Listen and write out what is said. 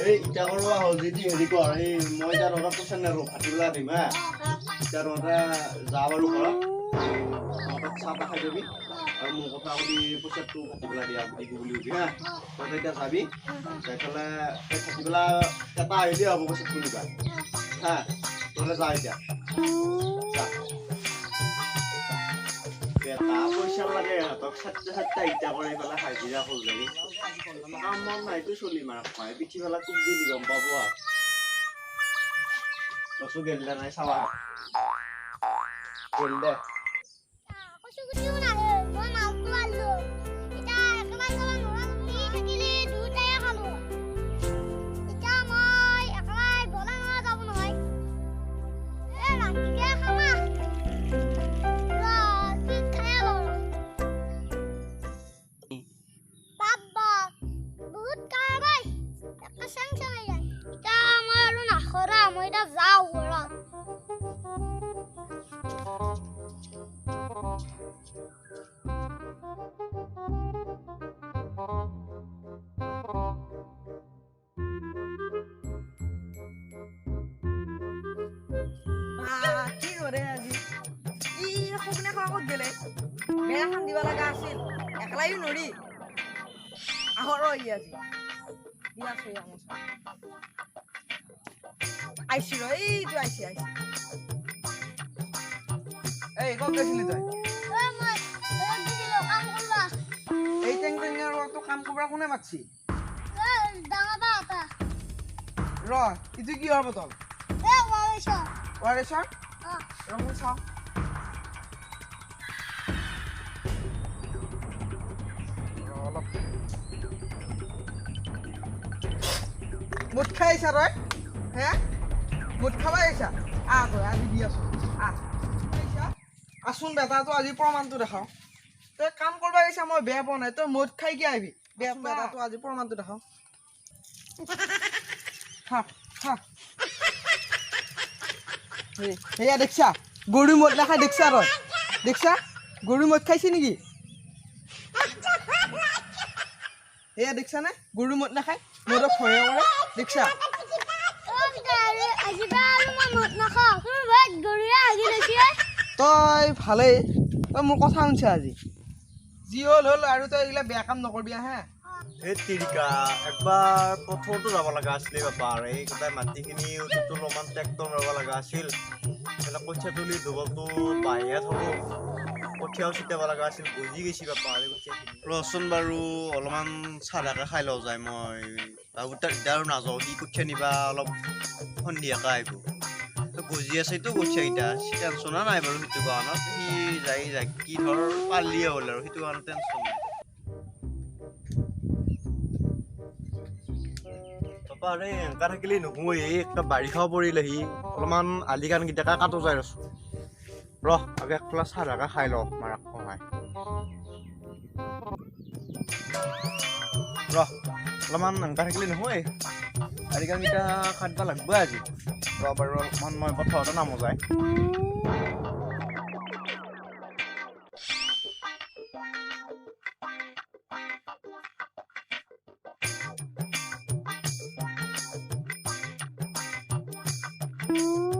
এই ইটা কৰবা হল যদি হেৰি কৰ এই মই যা ৰবা পছন্দ ৰ ভাটিলা দিম হা ইটা ৰবা যাবালু কৰ আমাক চাপা খাই দিবি আৰু মোৰ কথা কবি পছতটো ভাটিলা দিয়া এই বুলি কবি হা তই এটা যাবি যাইফালে এই ভাটিলা এটা আইলি হ'ব পছত কোনবা হা তলে যা এতিয়া এটা পয়সা লাগে হাতক সাতটা ইটা করে ফেলা হাজিরা হল লাগি কাম মন নাই তো চলি মার পায় পিঠি ফেলা খুব দিলি গম পাবো আর দশো গেললে নাই সাবা গেললে কসু কিছু না হে মই মাল পারলো এটা একবার গলা নড়া তুমি থাকিলে দুটাই খালো এটা মই একলাই গলা নড়া যাব নহয় এ রাতিকে খামা দিবা লাগা আছিল একলাইও নৰি আহৰ ই আজি দিয়া আছে আমাৰ আইছি ৰ এইটো আইছি এই ক'ত গৈছিলি তই মই দিলো কাম কৰবা এই টেংটেঙৰ তো কাম কৰবা কোনে মাতছি ডাঙা বা এটা ৰ ইটো কি হ'ব তল ৱাৰেছৰ ৰমু চাও মুঠ খাইছা তই হে মুঠ খাবা আহিছা তই আজি দি আছো আছোন বেটাটো আজি প্ৰমাণটো দেখাও তই কাম কৰিব আহিছা মই বেয়া পোৱা নাই তই মুঠ খাই কি আহিবি বেটাটো আজি প্ৰমাণটো দেখাও এয়া দেখছা গৰু মদ নাখাই দেখছা তই দেখছা গৰু মদ খাইছে নেকি এয়া দেখছা নে গৰু মদ নাখায় মদক ভয় কৰে দেখছা তই ভালেই তই মোৰ কথা শুনছা আজি যি হ'ল হ'ল আৰু তই এইগিলা বেয়া কাম নকৰবি হা এই তিৰিকা একবাৰ পথৰটো যাব লগা আছিলে বাপাৰ এই গোটাই মাটিখিনি অলপমান ট্ৰেক্টৰ মাৰিব লগা আছিল এইবিলাক কঠীয়া তুলি দুবলটো বাহিৰত হ'ব কঠীয়াও ছিটাব লগা আছিল বুজি গৈছি বাপাৰ ৰচোন বাৰু অলপমান চাধাকে খাই লওঁ যায় মই বাবু তাক এতিয়া আৰু নাযাওঁ সি কঠীয়া নিবা অলপ সন্ধিয়াকৈ আহিব বুজি আছেতো কঠীয়াকেইটা টেনশ্যনো নাই বাৰু সেইটো কাৰণত সি যাই কি ধৰ পালিয়ে হ'ল আৰু সেইটো কাৰণে টেনশ্যন নাই আৰে এনকা থাকিলে নহয় এই একটা বাৰিষাও পৰিলেহি অলপমান আলি কাণ গিটাকা কাটো যায় ৰছ আগে এক ক্লাছ চাহাকা খাই লওঁ মাৰাক সহায় অলপমান এনকা থাকিলে নহয় আলি কাণ গিটা কাটবা লাগব আজি বাৰু অলপমান মই পথাৰতে নামো যায় ৰ